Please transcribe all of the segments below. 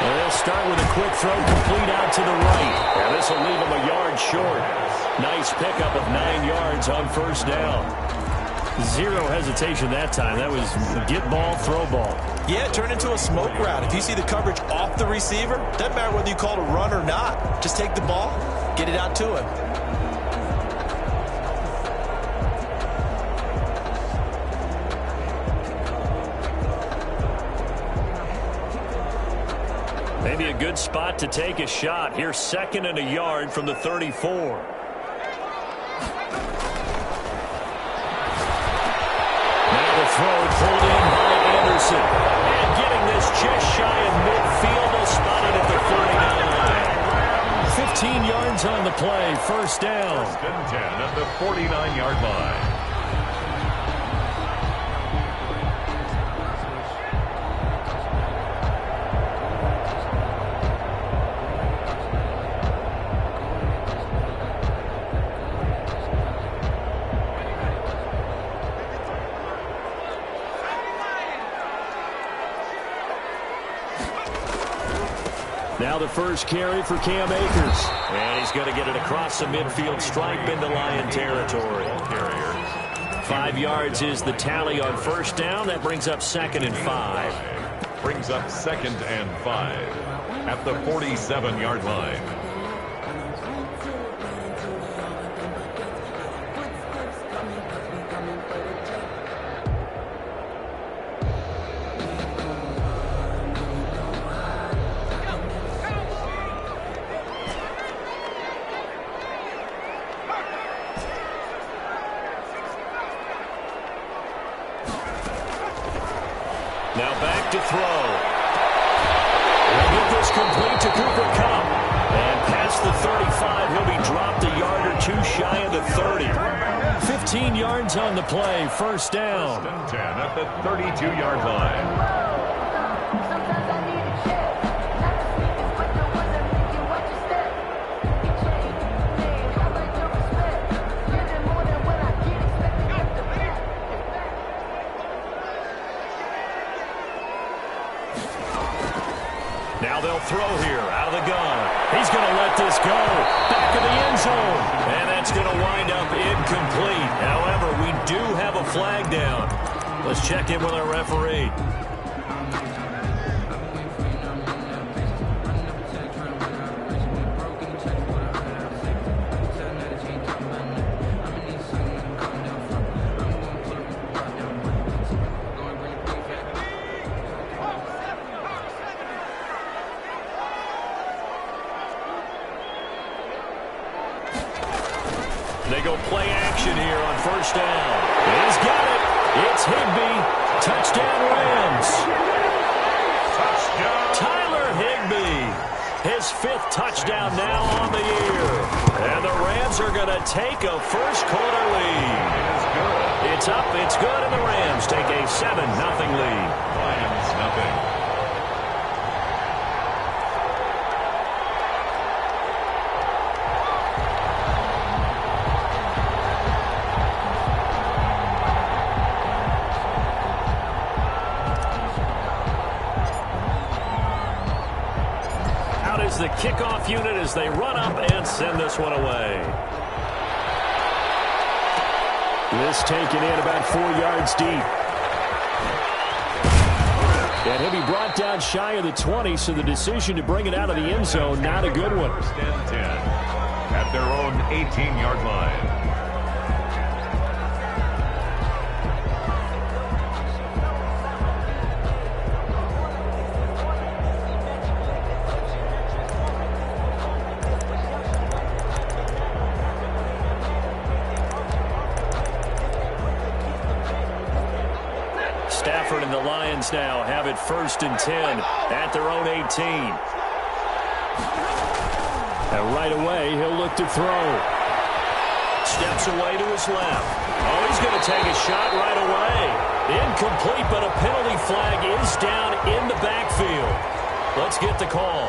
And they'll start with a quick throw complete out to the right. And this will leave them a yard short. Nice pickup of 9 yards on first down. Zero hesitation that time. That was get ball, throw ball. Yeah, it turned into a smoke route. If you see the coverage off the receiver, doesn't matter whether you call it a run or not. Just take the ball, get it out to him. Maybe a good spot to take a shot. Here's 2nd and a yard from the 34. Throw pulled in by Anderson. And getting this just shy of midfield. They'll spot it at the 49. 15 yards on the play. First down. 10 at the 49-yard line. Now the first carry for Cam Akers. And he's going to get it across the midfield stripe into Lion territory. 5 yards is the tally on first down. That brings up 2nd and 5. Brings up 2nd and 5 at the 47-yard line. Now back to throw. We'll get this complete to Cooper Kupp. And past the 35, he'll be dropped a yard or two shy of the 30. 15 yards on the play, first down. 10 at the 32-yard line. Now they'll throw here out of the gun. He's going to let this go. Back of the end zone. And that's going to wind up incomplete. However, we do have a flag down. Let's check in with our referee. They go play action here on first down. He's got it. It's Higbee. Touchdown Rams. Touchdown. Tyler Higbee. His 5th touchdown now on the year. And the Rams are going to take a first-quarter lead. It's good. It's up, it's good, and the Rams take a 7-0 lead. Lions nothing. The kickoff unit as they run up and send this one away. This taken in about 4 yards deep. And he'll be brought down shy of the 20, so the decision to bring it out of the end zone, not a good one. 1st and 10 at their own 18-yard line. Stafford and the Lions now have it 1st and 10 at their own 18. And right away, he'll look to throw. Steps away to his left. Oh, he's going to take a shot right away. Incomplete, but a penalty flag is down in the backfield. Let's get the call.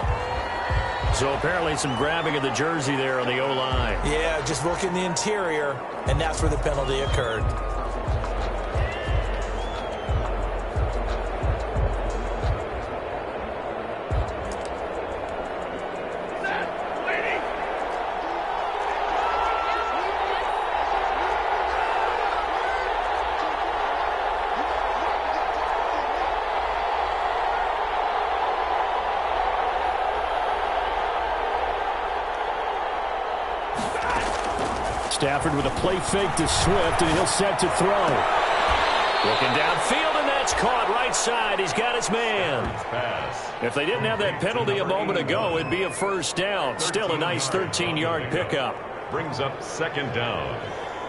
So apparently some grabbing of the jersey there on the O-line. Yeah, just working the interior, and that's where the penalty occurred. Stafford with a play fake to Swift, and he'll set to throw. Looking downfield, and that's caught right side. He's got his man. If they didn't have that penalty a moment ago, it'd be a first down. Still a nice 13-yard pickup. Brings up second down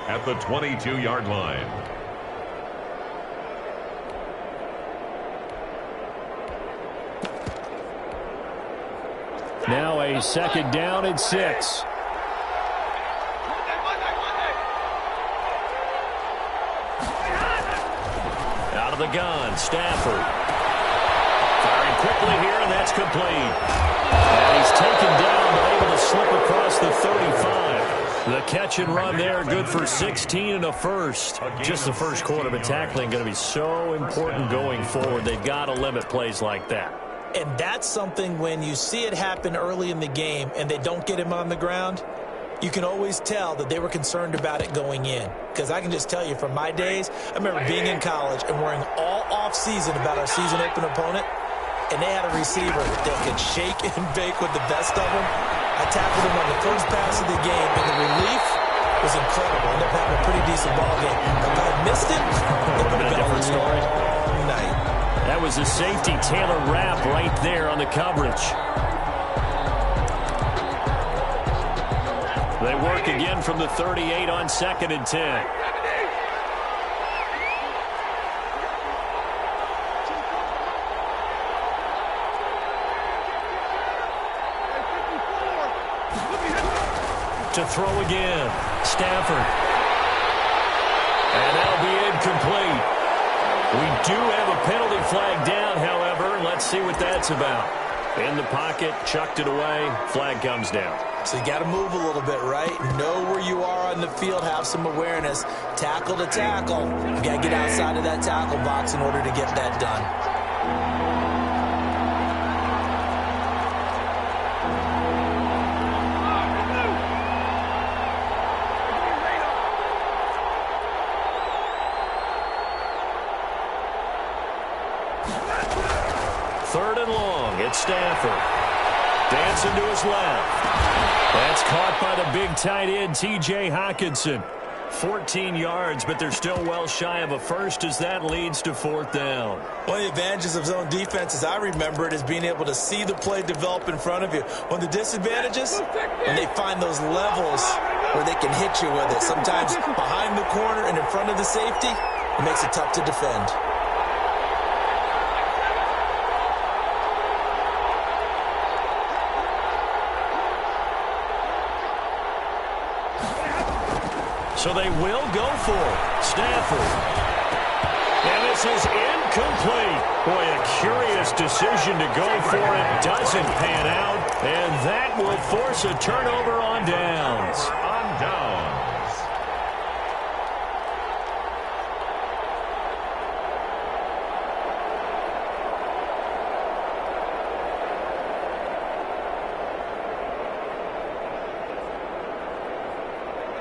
at the 22-yard line. Now a second down and 6. Out of the gun, Stafford. Firing quickly here, and that's complete. And he's taken down, but able to slip across the 35. The catch and run there, good for 16 and a first. Just the first quarter, but tackling going to be so important going forward. They've got to limit plays like that. And that's something when you see it happen early in the game and they don't get him on the ground, you can always tell that they were concerned about it going in. Because I can just tell you from my days, I remember being in college and worrying all off-season about our season open opponent, and they had a receiver that could shake and bake with the best of them. I tackled him on the first pass of the game, and the relief was incredible. Ended up having a pretty decent ball game. If I missed it, it would have been a different story. Night. That was a safety Taylor Rapp right there on the coverage. They work again from the 38 on 2nd and 10. To throw again, Stafford. And that'll be incomplete. We do have a penalty flag down, however. Let's see what that's about. In the pocket, chucked it away, flag comes down. So you got to move a little bit, right? Know where you are on the field, have some awareness. Tackle to tackle. You got to get outside of that tackle box in order to get that done. Third and long, it's Stafford. Dancing to his left. That's caught by the big tight end, T.J. Hockenson. 14 yards, but they're still well shy of a first as that leads to 4th down. One of the advantages of zone defense, as I remember it, is being able to see the play develop in front of you. One of the disadvantages, when they find those levels where they can hit you with it. Sometimes behind the corner and in front of the safety, it makes it tough to defend. So they will go for it. Stafford. And this is incomplete. Boy, a curious decision to go for it. Doesn't pan out. And that will force a turnover on downs. On downs.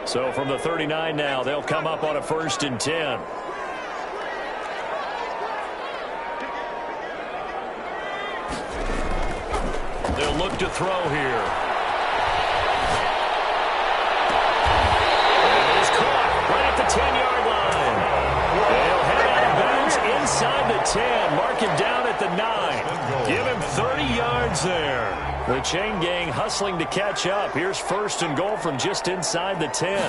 So from the 39 now, they'll come up on a 1st and 10. They'll look to throw here. And it is caught right at the 10-yard line. They'll head out of bounds inside the 10. Mark him down at the 9. Give him 30 yards there. The chain gang hustling to catch up. Here's 1st and goal from just inside the 10.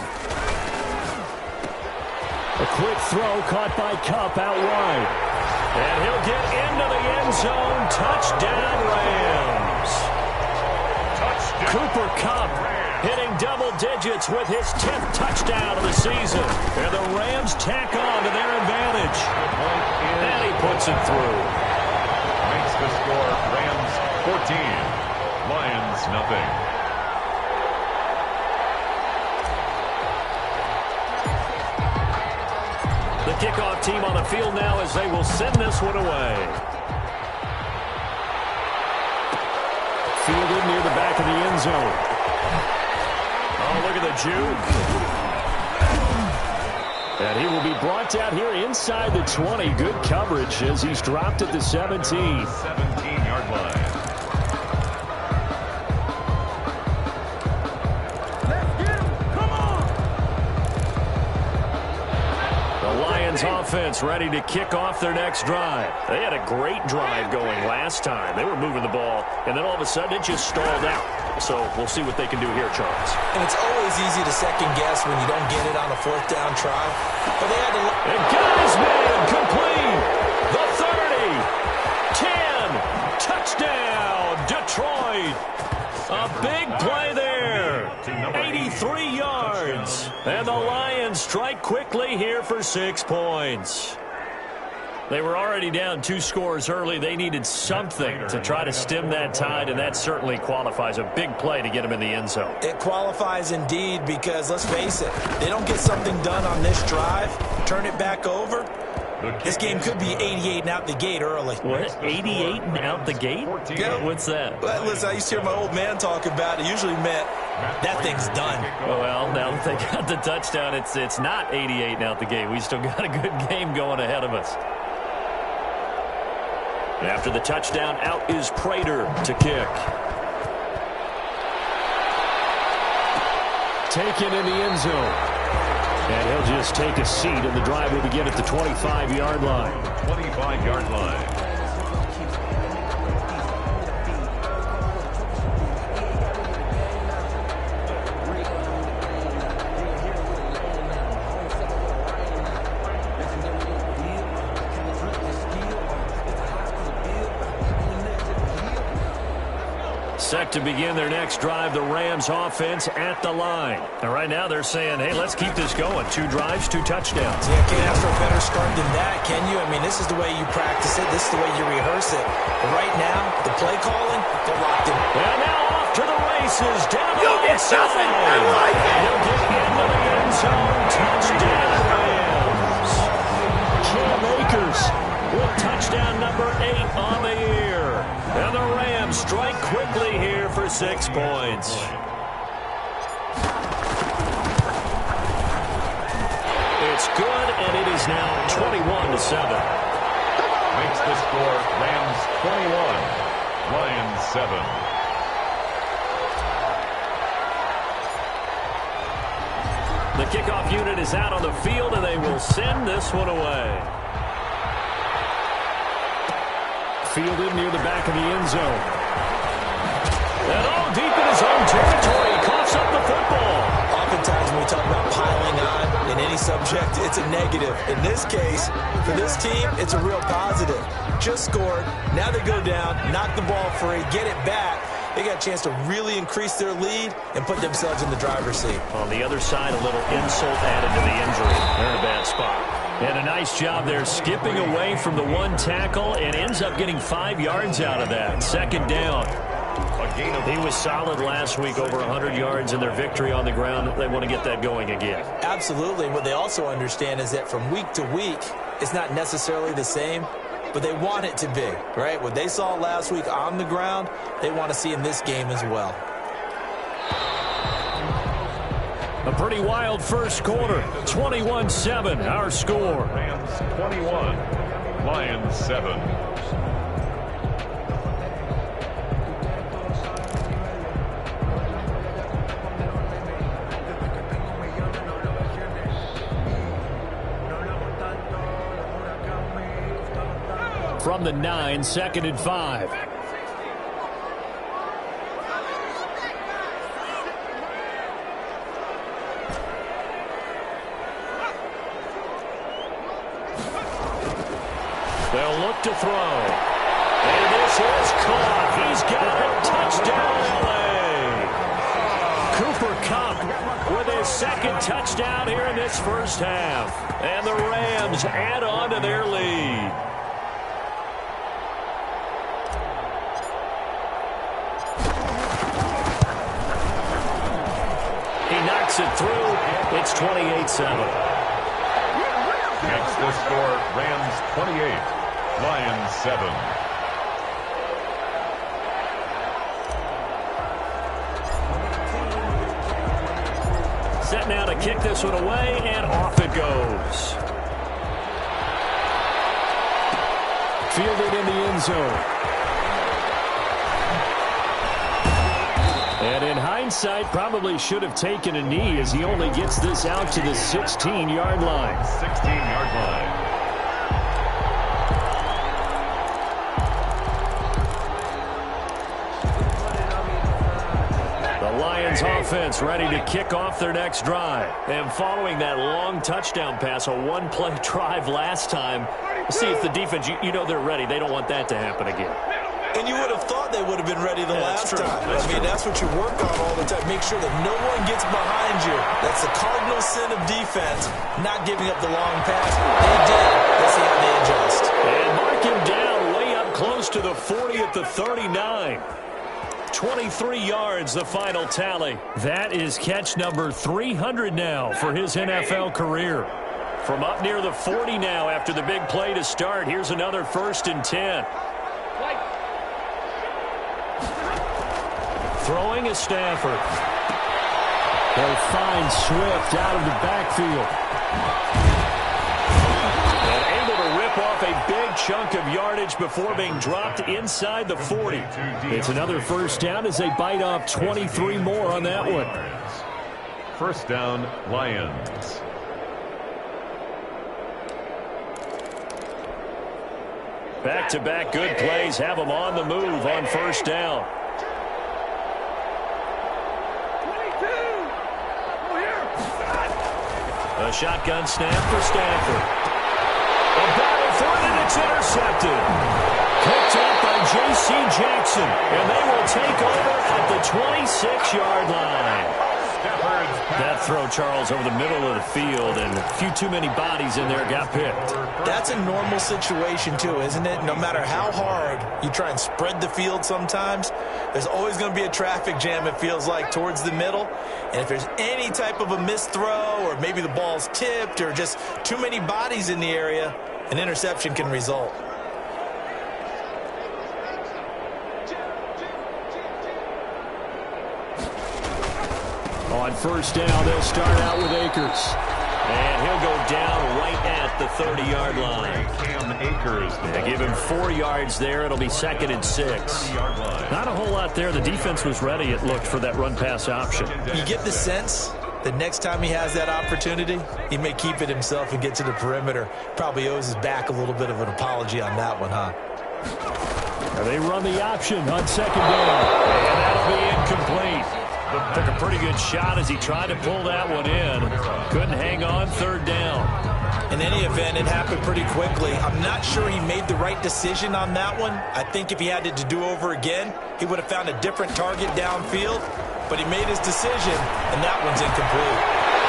A quick throw caught by Kupp out wide. And he'll get into the end zone. Touchdown, Rams. Touchdown. Cooper Kupp hitting double digits with his 10th touchdown of the season. And the Rams tack on to their advantage. And he puts it through. Makes the score Rams 14. Lions nothing. The kickoff team on the field now as they will send this one away. Fielded near the back of the end zone. Oh, look at the juke. And he will be brought down here inside the 20. Good coverage as he's dropped at the 17. 17-yard line. Lions offense ready to kick off their next drive. They had a great drive going last time. They were moving the ball, and then all of a sudden it just stalled out. So we'll see what they can do here, Charles. And it's always easy to second guess when you don't get it on a fourth down try. But they had to... And Guzman complete. The 30. 10. Touchdown, Detroit. A big play there. 83 yards. And the Lions strike quickly here for 6 points. They were already down 2 scores early. They needed something to try to stem that tide, and that certainly qualifies. A big play to get them in the end zone. It qualifies indeed because, let's face it, they don't get something done on this drive, turn it back over, this game could be 88 and out the gate early. What? 88 and out the gate? Yeah. What's that? Well, listen, I used to hear my old man talk about it. Usually meant that thing's done. Well, now that they got the touchdown, it's not 88 and out the gate. We still got a good game going ahead of us. After the touchdown, out is Prater to kick. Taken in the end zone. And he'll just take a seat, and the drive will begin at the 25-yard line. 25-yard line. Set to begin their next drive, the Rams offense at the line. And right now they're saying, hey, let's keep this going. 2 drives, 2 touchdowns. Yeah, can't ask for a better start than that, can you? I mean, this is the way you practice it. This is the way you rehearse it. But right now, the play calling, they're locked in. And now off to the races. Down the right side. I like it. He'll get into the end zone. Touchdown, Rams. Cam Akers with touchdown number 8 on the year. And the Rams strike quickly here for 6 points. It's good, and it is now 21-7. Makes the score Rams 21, Lions 7. The kickoff unit is out on the field, and they will send this one away. Fielded near the back of the end zone. And all deep in his own territory. He coughs up the football. Oftentimes when we talk about piling on in any subject, it's a negative. In this case, for this team, it's a real positive. Just scored. Now they go down, knock the ball free, get it back. They got a chance to really increase their lead and put themselves in the driver's seat. On the other side, a little insult added to the injury. They're in a bad spot. And a nice job there skipping away from the one tackle and ends up getting 5 yards out of that. Second down. He was solid last week, over 100 yards in their victory on the ground. They want to get that going again. Absolutely. What they also understand is that from week to week, it's not necessarily the same, but they want it to be, right? What they saw last week on the ground, they want to see in this game as well. A pretty wild first quarter. 21-7, our score. Rams 21, Lions 7. From the 9, 2nd and 5. They'll look to throw. And this is caught. He's got it. Touchdown, L.A. Cooper Kupp with his 2nd touchdown here in this first half. And the Rams add on to their lead. He knocks it through. It's 28-7. Makes the score Rams 28, Lions 7. Set now to kick this one away, and off it goes. Fielded in the end zone. And in hindsight, hindsight, probably should have taken a knee as he only gets this out to the 16-yard line. 16-yard line. Offense ready to kick off their next drive. And following that long touchdown pass, a one-play drive last time, see if the defense, you know they're ready. They don't want that to happen again. And you would have thought they would have been ready the last time. That's what you work on all the time. Make sure that no one gets behind you. That's the cardinal sin of defense, not giving up the long pass. They did. Let's see how they adjust. And mark him down way up close to the 40 at the 39. 23 yards, the final tally. That is catch number 300 now for his NFL career. From up near the 40 now after the big play to start. Here's another 1st and 10. Throwing is Stafford. They'll find Swift out of the backfield. And able to rip off a big chunk of yardage before being dropped inside the 40. It's another 1st down as they bite off 23 more on that one. 1st down, Lions. Back-to-back good plays have them on the move on 1st down. A shotgun snap for Stafford. A battle for it, and it's intercepted. Picked up by J.C. Jackson, and they will take over at the 26-yard line. That throw, Charles, over the middle of the field, and a few too many bodies in there got picked. That's a normal situation, too, isn't it? No matter how hard you try and spread the field sometimes, there's always going to be a traffic jam, it feels like, towards the middle. And if there's any type of a missed throw, or maybe the ball's tipped, or just too many bodies in the area, an interception can result. On 1st down, they'll start out with Akers. And he'll go down right at the 30-yard line. Cam Akers. They give him 4 yards there. It'll be 2nd and 6. Not a whole lot there. The defense was ready, it looked, for that run-pass option. You get the sense that next time he has that opportunity, he may keep it himself and get to the perimeter. Probably owes his back a little bit of an apology on that one, huh? They run the option on 2nd down. And that'll be incomplete. Took a pretty good shot as he tried to pull that one in. Couldn't hang on 3rd down. In any event, it happened pretty quickly. I'm not sure he made the right decision on that one. I think if he had to do over again, he would have found a different target downfield. But he made his decision, and that one's incomplete.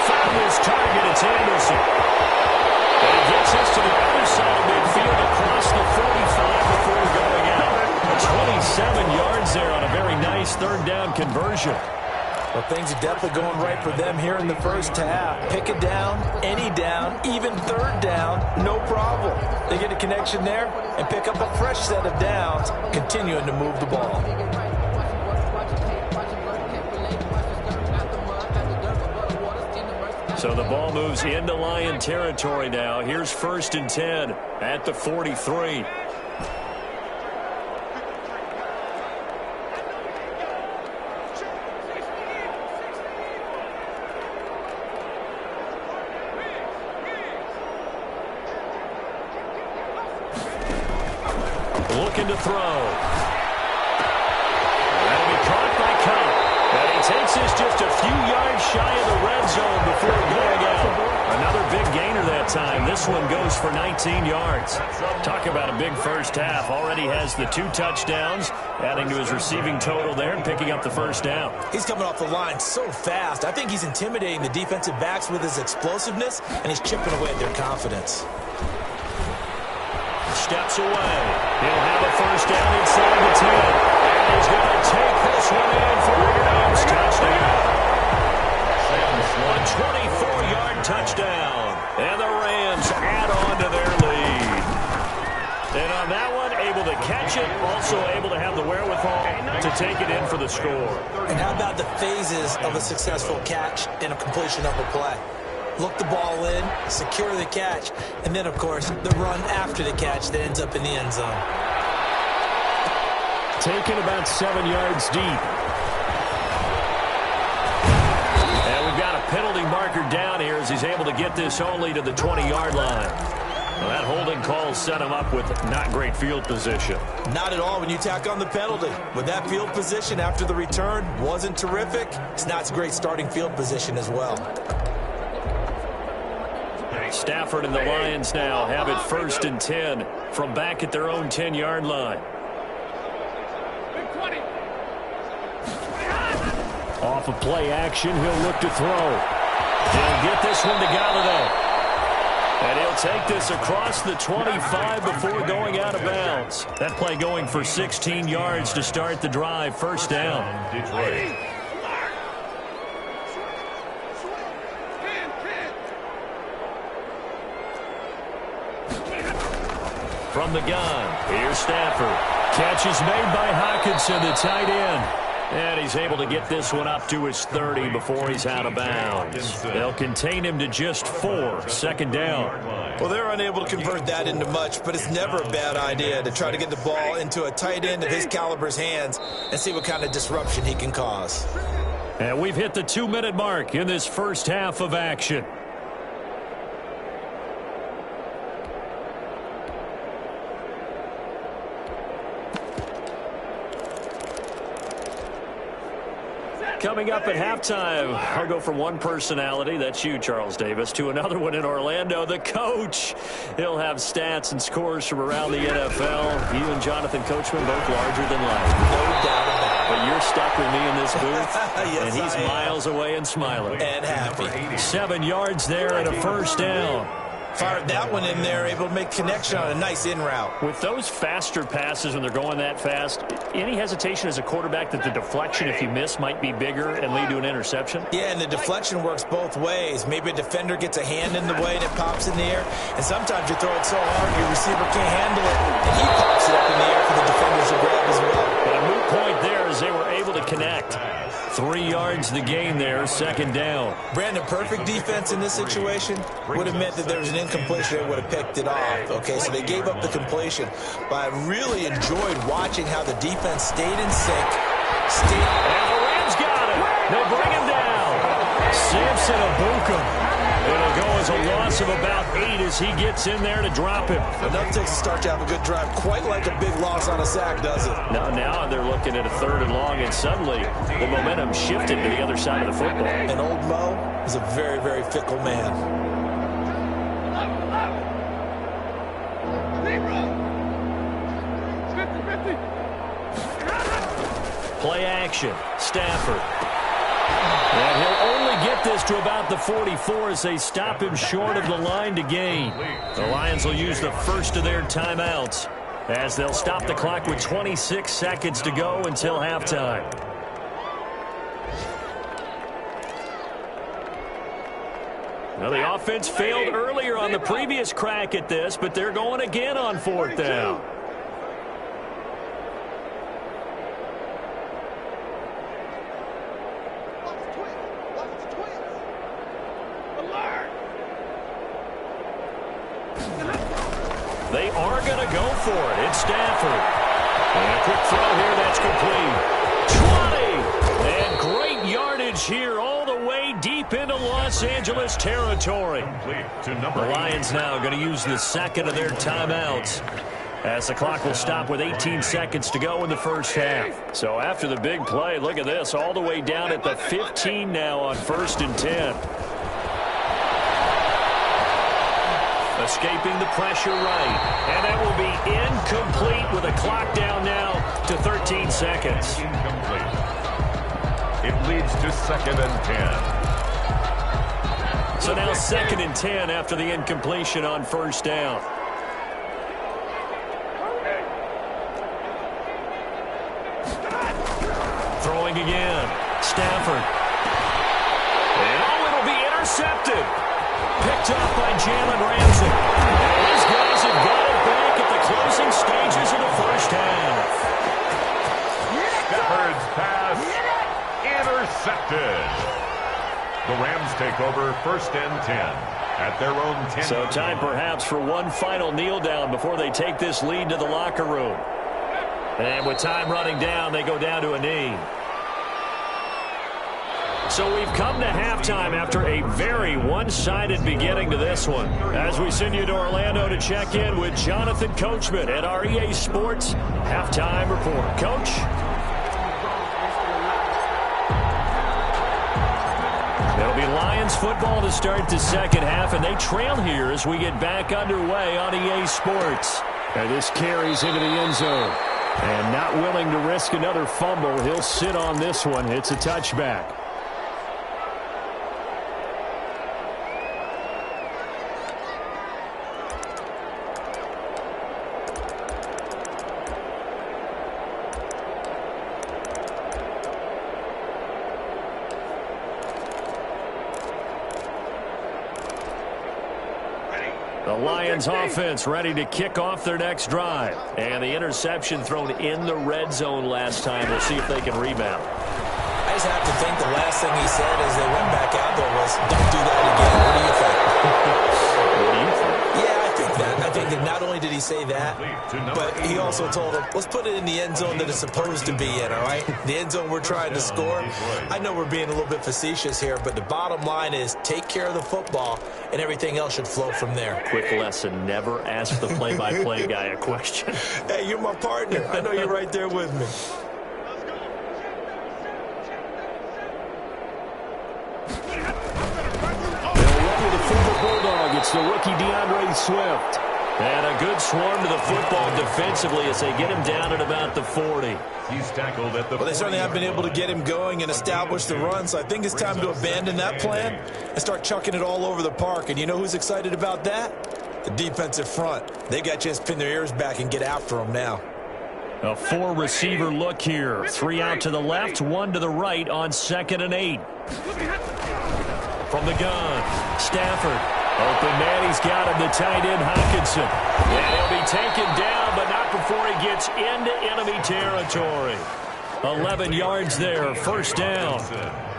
Found his target, it's Anderson. And he gets us to the other side of midfield across the 45 before going out. 27 yards there on a very nice 3rd down conversion. Well, things are definitely going right for them here in the 1st half. Pick a down, any down, even 3rd down, no problem. They get a connection there and pick up a fresh set of downs, continuing to move the ball. So the ball moves into Lion territory now. Here's 1st and 10 at the 43. Looking to throw. That'll be caught by Cobb. And he takes this just a few yards shy of the red zone before going out. Another big gainer that time. This one goes for 19 yards. Talk about a big 1st half. Already has the 2 touchdowns, adding to his receiving total there and picking up the 1st down. He's coming off the line so fast. I think he's intimidating the defensive backs with his explosiveness, and he's chipping away at their confidence. Steps away. He'll have a 1st down inside the 10. And he's going to take this one in for a Rams touchdown. A 24-yard touchdown. And the Rams add on to their lead. And on that one, able to catch it, also able to have the wherewithal to take it in for the score. And how about the phases of a successful catch and a completion of a play? Look the ball in, secure the catch, and then, of course, the run after the catch that ends up in the end zone. Taken about 7 yards deep. he's able to get this only to the 20-yard line. Well, that holding call set him up with not great field position. Not at all when you tack on the penalty. With that field position after the return wasn't terrific, it's not a great starting field position as well. Stafford and the Lions now have it 1st and 10 from back at their own 10-yard line. Off of play action, he'll look to throw. He'll get this one to Golladay. And he'll take this across the 25 before going out of bounds. That play going for 16 yards to start the drive. 1st down. Detroit. From the gun, here's Stafford. Catch is made by Hockenson, the tight end. And he's able to get this one up to his 30 before he's out of bounds. They'll contain him to just 4. 2nd down. Well, they're unable to convert that into much, but it's never a bad idea to try to get the ball into a tight end of his caliber's hands and see what kind of disruption he can cause. And we've hit the 2-minute mark in this first half of action. Coming up at halftime, I'll go from one personality, that's you, Charles Davis, to another one in Orlando, the coach. He'll have stats and scores from around the NFL. You and Jonathan Coachman both larger than life. No doubt about it. But you're stuck with me in this booth, Yes, and he's miles away and smiling. And happy. 7 yards there and a 1st down. Fired that one in there, able to make connection on a nice in route. With those faster passes when they're going that fast, any hesitation as a quarterback that the deflection, if you miss, might be bigger and lead to an interception? Yeah, and the deflection works both ways. Maybe a defender gets a hand in the way and it pops in the air. And sometimes you throw it so hard your receiver can't handle it, and he pops it up in the air for the defenders to grab as well. But a moot point there as they were able to connect. 3 yards the gain there, 2nd down. Brandon, perfect defense in this situation would have meant that there was an incompletion that would have picked it off. Okay, so they gave up the completion. But I really enjoyed watching how the defense stayed in sync. And the Rams got him. They bring him down. Samson Ebukam. It'll go as a loss of about 8 as he gets in there to drop him. Enough takes a start to have a good drive. Quite like a big loss on a sack, does it? Now they're looking at a 3rd and long, and suddenly the momentum shifted to the other side of the football. And old Mo is a very, very fickle man. Play action. Stafford. And he'll only get this to about the 44 as they stop him short of the line to gain. The Lions will use the first of their timeouts as they'll stop the clock with 26 seconds to go until halftime. Well, the offense failed earlier on the previous crack at this, but they're going again on 4th down. They are going to go for it. It's Stafford. And a quick throw here. That's complete. 20. And great yardage here all the way deep into Los Angeles territory. The Lions now going to use the 2nd of their timeouts as the clock will stop with 18 seconds to go in the first half. So after the big play, look at this. All the way down at the 15 now on 1st and 10. Escaping the pressure right. And that will be incomplete with a clock down now to 13 seconds. Incomplete. It leads to 2nd and 10. So now 2nd and 10 after the incompletion on 1st down. Throwing again. Stafford. And it'll be intercepted. Picked up by Jalen Ramsey. And these guys have got it back at the closing stages of the first half. Stafford's pass intercepted. The Rams take over 1st and 10 at their own 10. So time perhaps for one final kneel down before they take this lead to the locker room. And with time running down, they go down to a knee. So we've come to halftime after a very one-sided beginning to this one. As we send you to Orlando to check in with Jonathan Coachman at our EA Sports Halftime Report. Coach? It'll be Lions football to start the second half, and they trail here as we get back underway on EA Sports. And this carries into the end zone. And not willing to risk another fumble, he'll sit on this one. It's a touchback. The Lions offense ready to kick off their next drive. And the interception thrown in the red zone last time. We'll see if they can rebound. I just have to think the last thing he said as they went back out there was, don't do that again. What do you think? What do you think? Yeah, I think that. I think that not only did he say that, but he also told him, let's put it in the end zone that it's supposed to be in, all right? The end zone we're trying to score. I know we're being a little bit facetious here, but the bottom line is take care of the football, and everything else should flow from there. Quick lesson, never ask the play-by-play guy a question. Hey, you're my partner. I know you're right there with me. It's the rookie DeAndre Swift. And a good swarm to the football defensively as they get him down at about the 40. He's tackled at the Well, they certainly have been able to get him going and establish the run, so I think it's time to abandon that plan and start chucking it all over the park. And you know who's excited about that? The defensive front. They got a chance to pin their ears back and get after him now. A four-receiver look here. 3 out to the left, 1 to the right on 2nd and 8. From the gun, Stafford. Open man, he's got him, the tight end, Hockenson. And he'll be taken down, but not before he gets into enemy territory. 11 yards there, first down.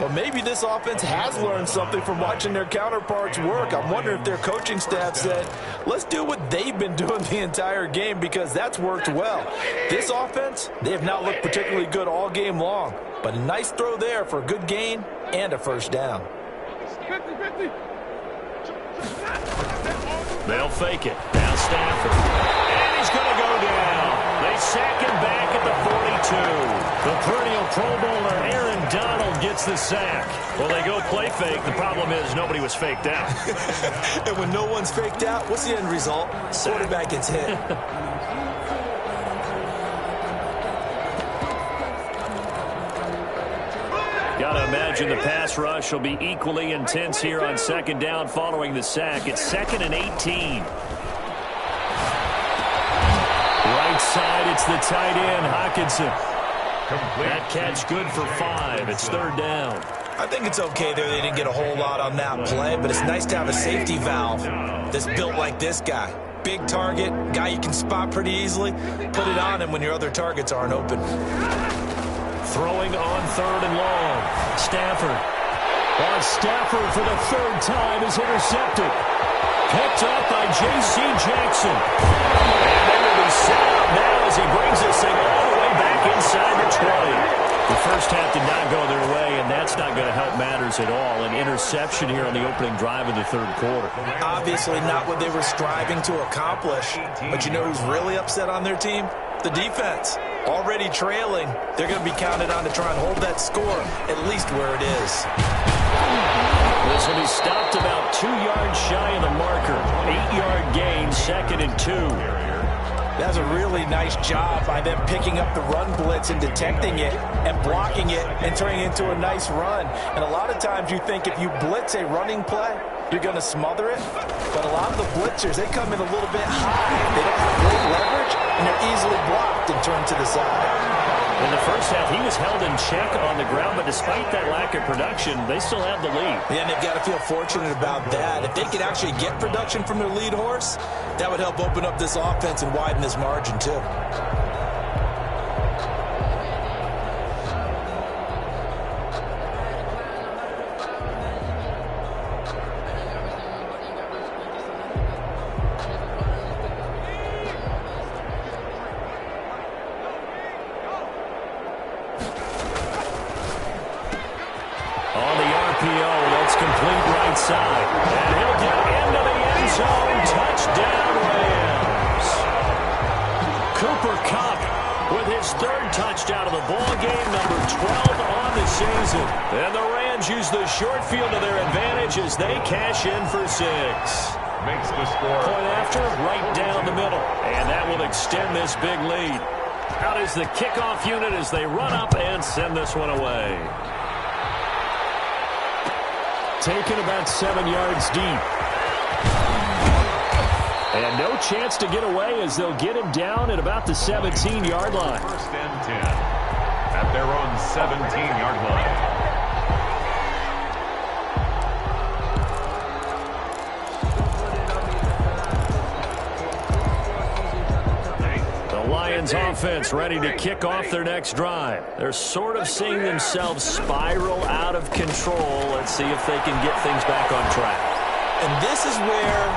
Well, maybe this offense has learned something from watching their counterparts work. I'm wondering if their coaching staff said, let's do what they've been doing the entire game, because that's worked well. This offense, they have not looked particularly good all game long, but a nice throw there for a good gain and a first down. They'll fake it. Now Stafford. And he's going to go down. They sack him back at the 42. The perennial Pro Bowler Aaron Donald gets the sack. Well, they go play fake. The problem is nobody was faked out. And when no one's faked out, what's the end result? Quarterback gets hit. Got to imagine the pass rush will be equally intense here on 2nd down following the sack. It's 2nd and 18. Right side, it's the tight end, Hockenson. That catch good for 5. It's 3rd down. I think it's okay there. They didn't get a whole lot on that play, but it's nice to have a safety valve that's built like this guy. Big target, guy you can spot pretty easily. Put it on him when your other targets aren't open. Throwing on 3rd and long. Stafford. Stafford for the 3rd time is intercepted. Picked up by J.C. Jackson. And they will be set up now as he brings this thing all the way back inside the 20. The first half did not go their way, and that's not going to help matters at all. An interception here on the opening drive of the 3rd quarter. Obviously not what they were striving to accomplish. But you know who's really upset on their team? The defense. Already trailing, they're going to be counted on to try and hold that score at least where it is. This will be stopped about 2 yards shy of the marker. 8-yard gain, 2nd and 2. That's a really nice job by them picking up the run blitz and detecting it and blocking it and turning it into a nice run. And a lot of times you think if you blitz a running play, you're going to smother it. But a lot of the blitzers, they come in a little bit high. They don't have great leverage, and they're easily blocked and turned to the side. In the first half, he was held in check on the ground, but despite that lack of production, they still have the lead. Yeah, and they've got to feel fortunate about that. If they could actually get production from their lead horse, that would help open up this offense and widen this margin, too. On the side. And he'll get into the end zone. Touchdown, Rams. Cooper Kupp with his third touchdown of the ball game, number 12 on the season. And the Rams use the short field to their advantage as they cash in for 6. Makes the score. Point after, right down the middle. And that will extend this big lead. Out is the kickoff unit as they run up and send this one away. Taken about 7 yards deep. And no chance to get away as they'll get him down at about the 17-yard line. First and 10 at their own 17-yard line. Lions offense ready to kick off their next drive. They're sort of seeing themselves spiral out of control. Let's see if they can get things back on track. And this is where...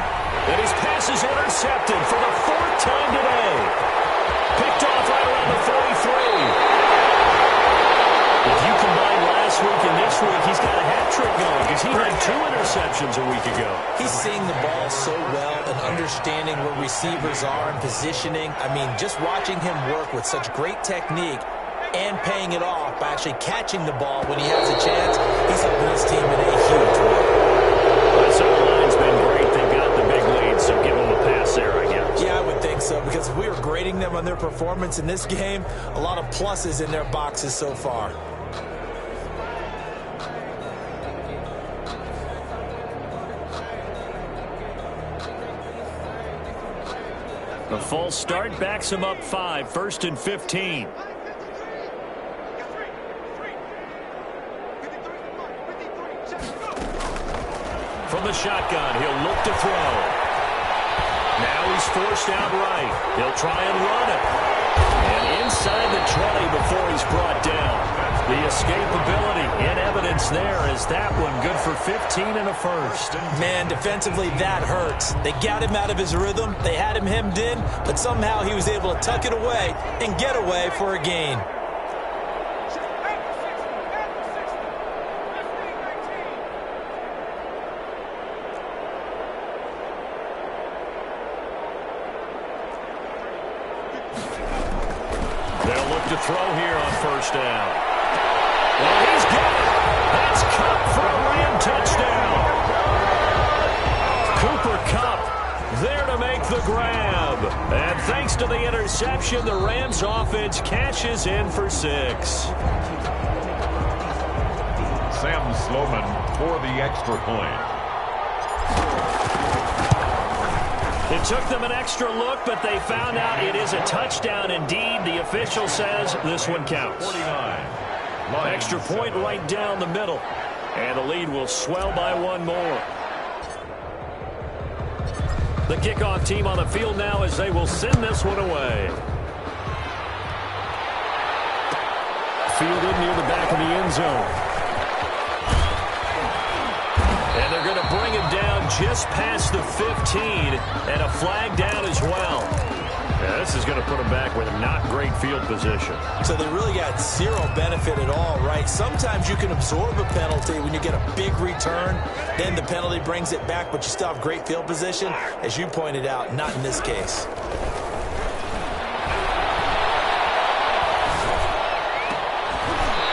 And his pass is intercepted for the 4th time today. Picked off right around the 43. If you combine last week and this week, he's got a hat trick going because he had 2 interceptions a week ago. He's seeing the ball so well and understanding where receivers are and positioning. I mean, just watching him work with such great technique and paying it off by actually catching the ball when he has a chance, he's helping his team in a huge way. This O-line's been great. They've got the big lead, so give them a pass there, I guess. Yeah, I would think so, because if we were grading them on their performance in this game, a lot of pluses in their boxes so far. The false start backs him up 5, 1st and 15. From the shotgun, he'll look to throw. Now he's forced out right. He'll try and run it. And inside the 20 before he's brought down. The escapability in evidence there as that one good for 15 and a first. Man, defensively, that hurts. They got him out of his rhythm. They had him hemmed in, but somehow he was able to tuck it away and get away for a gain. They'll look to throw here on 1st down. Well, he's got it. That's Kupp for a Ram touchdown. Cooper Kupp there to make the grab. And thanks to the interception, the Rams offense cashes in for 6. Sam Sloman for the extra point. It took them an extra look, but they found out it is a touchdown indeed. The official says this one counts. 49. Extra point right down the middle. And the lead will swell by 1 more. The kickoff team on the field now as they will send this one away. Fielded near the back of the end zone. And they're going to bring him down just past the 15. And a flag down as well. Yeah, this is going to put them back with not great field position. So they really got 0 benefit at all, right? Sometimes you can absorb a penalty when you get a big return. Then the penalty brings it back, but you still have great field position. As you pointed out, not in this case.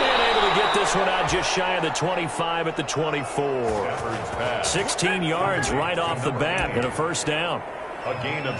And able to get this one out just shy of the 25 at the 24. 16 yards right off the bat and a 1st down.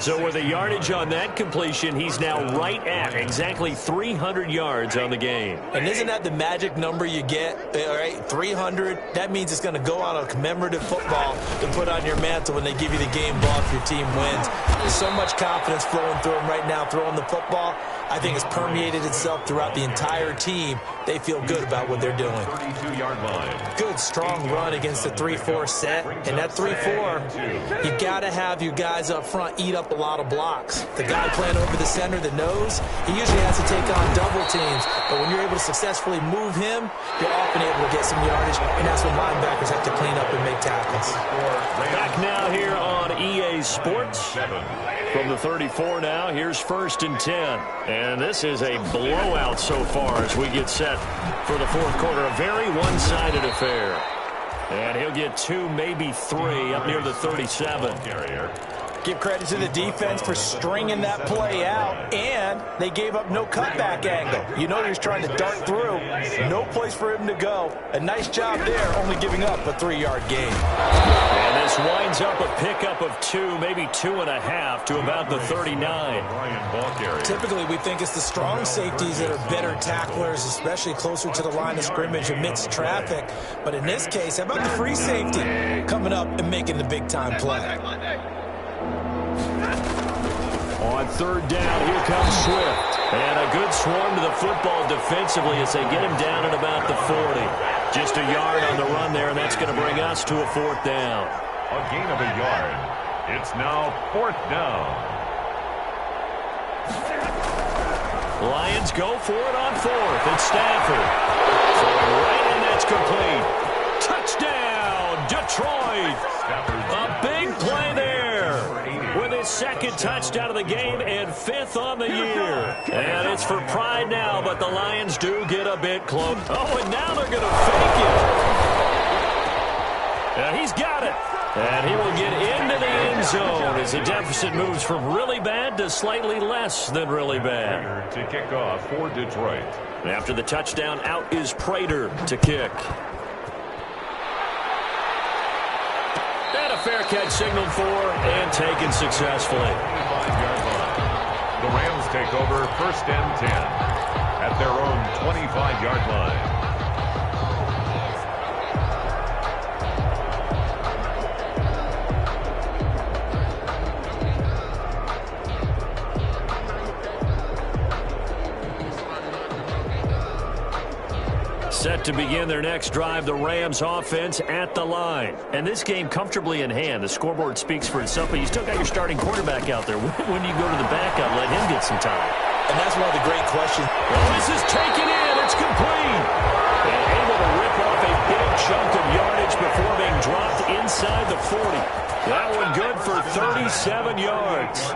So with the yardage on that completion, he's now right at exactly 300 yards on the game. And isn't that the magic number you get, all right, 300? That means it's going to go on a commemorative football to put on your mantle when they give you the game ball if your team wins. There's so much confidence flowing through him right now throwing the football. I think it's permeated itself throughout the entire team. They feel good about what they're doing. 32-yard line. Good, strong run against the 3-4 set. And that 3-4, you got to have your guys up front eat up a lot of blocks. The guy playing over the center, the nose, he usually has to take on double teams. But when you're able to successfully move him, you're often able to get some yardage. And that's when linebackers have to clean up and make tackles. Back now here on EA Sports. From the 34 now, here's 1st and 10. And this is a blowout so far as we get set for the 4th quarter. A very one-sided affair. And he'll get 2, maybe 3 up near the 37. Give credit to the defense for stringing that play out, and they gave up no cutback angle. You know he was trying to dart through. No place for him to go. A nice job there, only giving up a 3-yard gain. And this winds up a pickup of 2, maybe 2.5 to about the 39. Typically, we think it's the strong safeties that are better tacklers, especially closer to the line of scrimmage amidst traffic. But in this case, how about the free safety coming up and making the big-time play? On 3rd down, here comes Swift. And a good swarm to the football defensively as they get him down at about the 40. Just a yard on the run there, and that's going to bring us to a 4th down. A gain of a yard. It's now 4th down. Lions go for it on 4th. It's Stafford. Throwing right, and that's complete. Touchdown, Detroit. A big play there. With his 2nd touchdown of the game and 5th on the year. And it's for pride now, but the Lions do get a bit close. Oh, and now they're going to fake it. And he's got it. And he will get into the end zone as the deficit moves from really bad to slightly less than really bad. To kick off for Detroit. After the touchdown, out is Prater to kick. Fair catch signaled for and taken successfully. 25-yard line. The Rams take over 1st and 10 at their own 25-yard line. Set to begin their next drive, the Rams offense at the line. And this game comfortably in hand. The scoreboard speaks for itself, but you still got your starting quarterback out there. When do you go to the backup, let him get some time? And that's one of the great questions. Well, this is taken in. It's complete. And able to rip off a big chunk of yardage before being dropped inside the 40. That one good for 37 yards.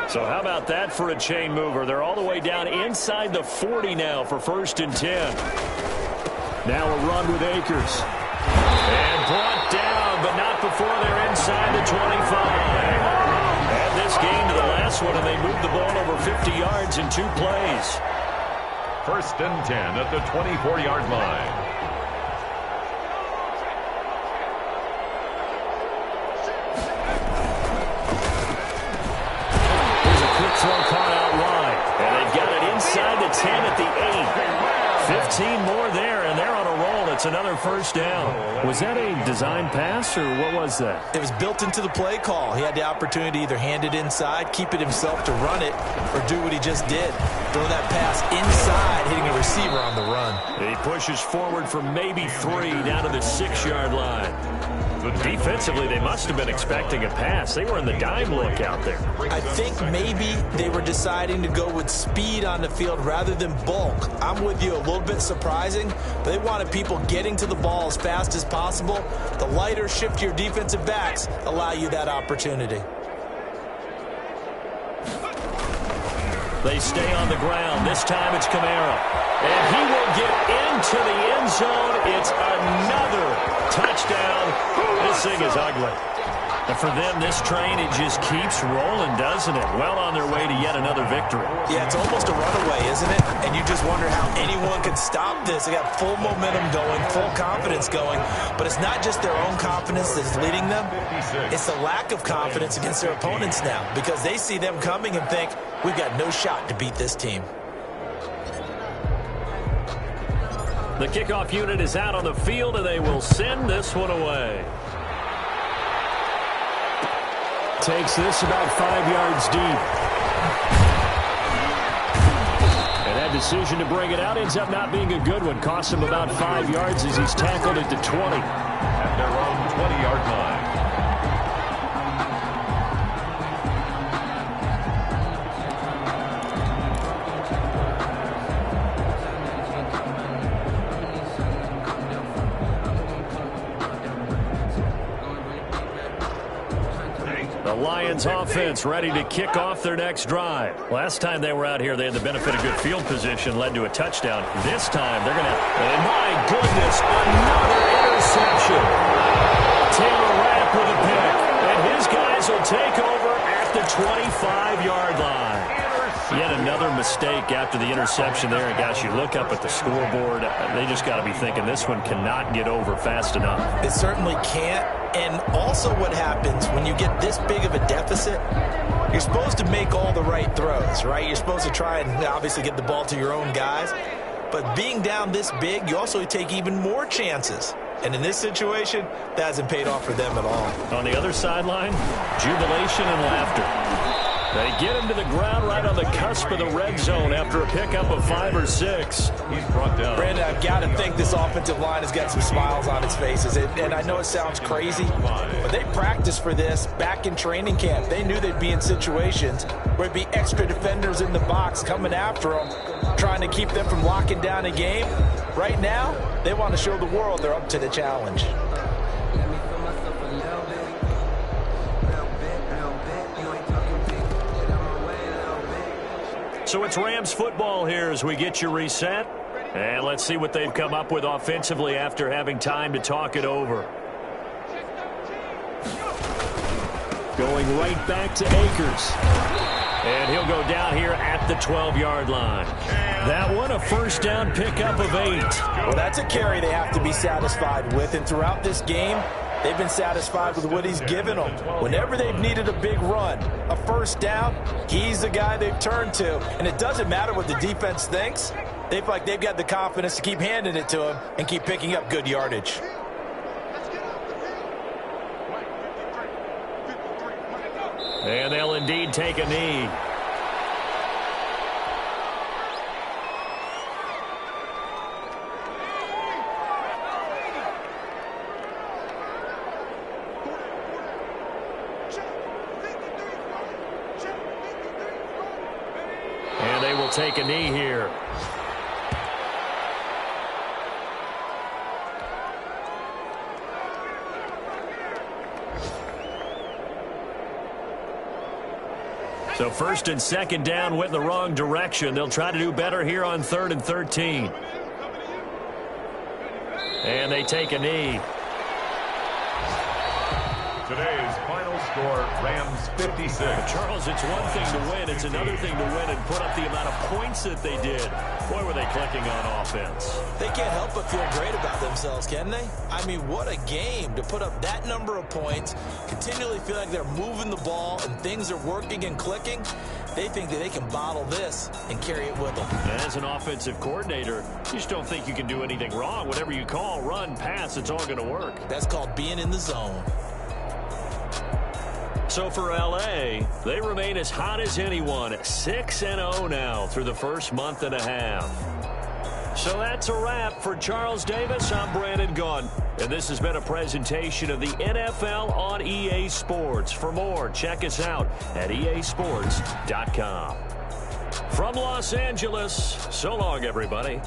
So how about that for a chain mover? They're all the way down inside the 40 now for 1st and 10. Now a run with Akers. And brought down, but not before they're inside the 25. And this game to the last one, and they moved the ball over 50 yards in 2 plays. 1st and 10 at the 24-yard line. Throw caught out wide. And they've got it inside the 10 at the 8. 15 more there, and they're on a roll. It's another 1st down. Was that a design pass, or what was that? It was built into the play call. He had the opportunity to either hand it inside, keep it himself to run it, or do what he just did. Throw that pass inside, hitting a receiver on the run. He pushes forward for maybe 3 down to the 6-yard line. Defensively, they must have been expecting a pass. They were in the dime look out there. I think maybe they were deciding to go with speed on the field rather than bulk. I'm with you, a little bit surprising, but they wanted people getting to the ball as fast as possible. The lighter, shiftier defensive backs allow you that opportunity. They stay on the ground. This time it's Kamara. And he will get into the end zone. It's another touchdown. This thing is ugly. And for them, this train, it just keeps rolling, doesn't it? Well on their way to yet another victory. Yeah, it's almost a runaway, isn't it? And you just wonder how anyone could stop this. They got full momentum going, full confidence going. But it's not just their own confidence that's leading them. It's the lack of confidence against their opponents now, because they see them coming and think, we've got no shot to beat this team. The kickoff unit is out on the field, and they will send this one away. Takes this about 5 yards deep. And that decision to bring it out ends up not being a good one. Costs him about 5 yards as he's tackled at the 20. At their own 20-yard line. Lions offense ready to kick off their next drive. Last time they were out here, they had the benefit of good field position, led to a touchdown. This time, they're going to... And my goodness, another interception. Taylor Rapp with a pick. And his guys will take over at the 25-yard line. Yet another mistake after the interception there. And, gosh, you look up at the scoreboard, they just got to be thinking this one cannot get over fast enough. It certainly can't. And also what happens when you get this big of a deficit, you're supposed to make all the right throws, right? You're supposed to try and obviously get the ball to your own guys. But being down this big, you also take even more chances. And in this situation, that hasn't paid off for them at all. On the other sideline, jubilation and laughter. They get him to the ground right on the cusp of the red zone after a pickup of 5 or 6. He's brought down. Brandon, I've got to think this offensive line has got some smiles on its faces. And I know it sounds crazy, but they practiced for this back in training camp. They knew they'd be in situations where it'd be extra defenders in the box coming after them, trying to keep them from locking down a game. Right now, they want to show the world they're up to the challenge. So it's Rams football here as we get you reset. And let's see what they've come up with offensively after having time to talk it over. Going right back to Akers. And he'll go down here at the 12-yard line. That one, a first down pickup of 8. Well, that's a carry they have to be satisfied with. And throughout this game, they've been satisfied with what he's given them. Whenever they've needed a big run, a first down, he's the guy they've turned to. And it doesn't matter what the defense thinks. They feel like they've got the confidence to keep handing it to him and keep picking up good yardage. And they'll indeed take a knee. And they will take a knee here. So first and second down went in the wrong direction. They'll try to do better here on 3rd and 13. And they take a knee. Today's final score, Rams 56. Charles, it's one thing to win. It's another thing to win and put up the amount of points that they did. Boy, were they clicking on offense. They can't help but feel great about themselves, can they? I mean, what a game to put up that number of points, continually feel like they're moving the ball and things are working and clicking. They think that they can bottle this and carry it with them. As an offensive coordinator, you just don't think you can do anything wrong. Whatever you call, run, pass, it's all going to work. That's called being in the zone. So for L.A., they remain as hot as anyone, 6-0 now through the first month and a half. So that's a wrap for Charles Davis. I'm Brandon Gaudin, and this has been a presentation of the NFL on EA Sports. For more, check us out at easports.com. From Los Angeles, so long, everybody.